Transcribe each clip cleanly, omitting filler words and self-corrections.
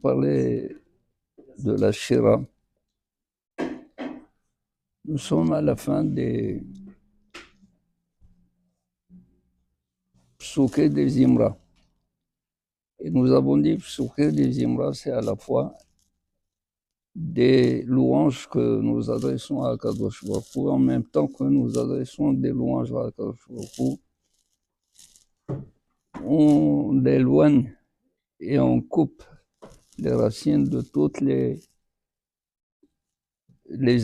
Parler de la Shira. Nous sommes à la fin des Psuké des Imra. Et nous avons dit Psuké des Imra, c'est à la fois des louanges que nous adressons à Kadosh Baruch Hu, en même temps que nous adressons des louanges à Kadosh Baruch Hu. On éloigne et on coupe les racines de toutes les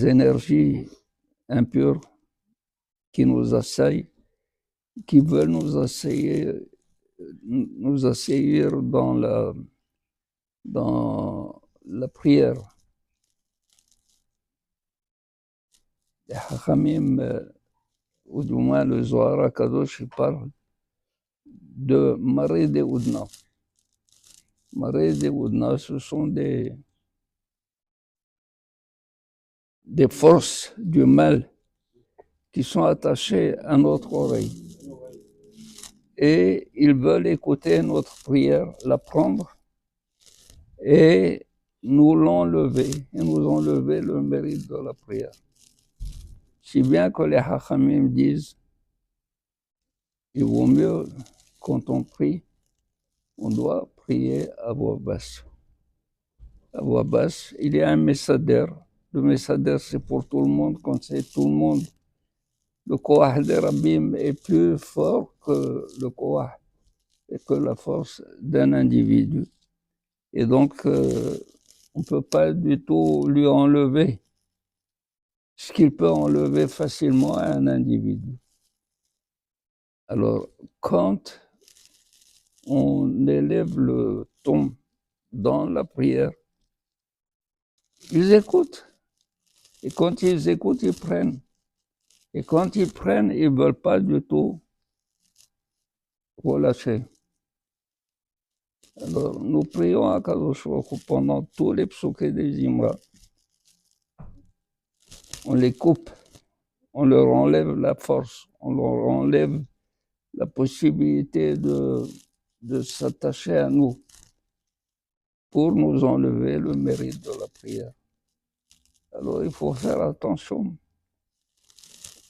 énergies impures qui nous assaillent, qui veulent nous assaillir dans la prière. Les Hachamim, ou du moins le Zohar HaKadosh, il parle de marée de Oudna. Marée de Oudna, ce sont des forces du mal qui sont attachées à notre oreille. Et ils veulent écouter notre prière, la prendre et nous l'enlever, et nous enlever le mérite de la prière. Si bien que les Hachamim disent, il vaut mieux, quand on prie, on doit prier à voix basse. À voix basse, il y a un messader. Le messader, c'est pour tout le monde, quand c'est tout le monde. Le Koah de Rabbim est plus fort que le Koah et que la force d'un individu. Et donc, on ne peut pas du tout lui enlever ce qu'il peut enlever facilement à un individu. Alors, quand on élève le ton dans la prière, ils écoutent. Et quand ils écoutent, ils prennent. Et quand ils prennent, ils ne veulent pas du tout relâcher. Alors, nous prions à Kadosh Baruch Hu pendant tous les psuké des Imra. On les coupe, on leur enlève la force, on leur enlève la possibilité de s'attacher à nous pour nous enlever le mérite de la prière. Alors, il faut faire attention.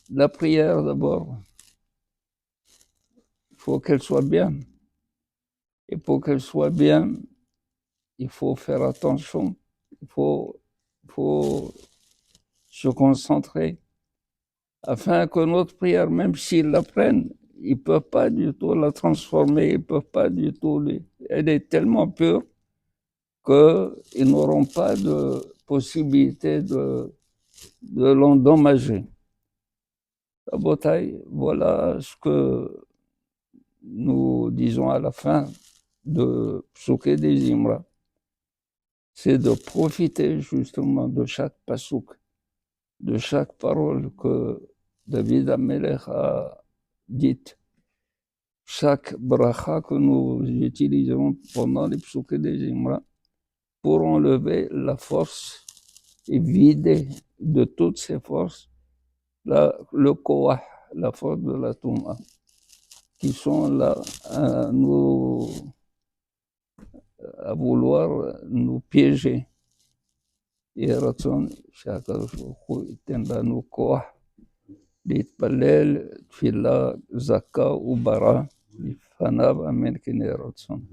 La prière, d'abord, il faut qu'elle soit bien. Et pour qu'elle soit bien, il faut faire attention. Il faut se concentrer afin que notre prière, même s'ils la prennent, ils ne peuvent pas du tout la transformer, ils ne peuvent pas du tout. Elle est tellement pure qu'ils n'auront pas de possibilité de l'endommager. La bataille, voilà ce que nous disons à la fin de Psuké des Imra. C'est de profiter justement de chaque pasouk, de chaque parole que David Amelech a dite, chaque bracha que nous utilisons pendant les psuké des Imra, pour enlever la force et vider de toutes ces forces le koah, la force de la touma, qui sont là à vouloir nous piéger. יהי רצון שהקדוש ברוך הוא ייתן לנו כוח להתפלל תפילה זכה וברא לפניו, אמן כן יהי רצון.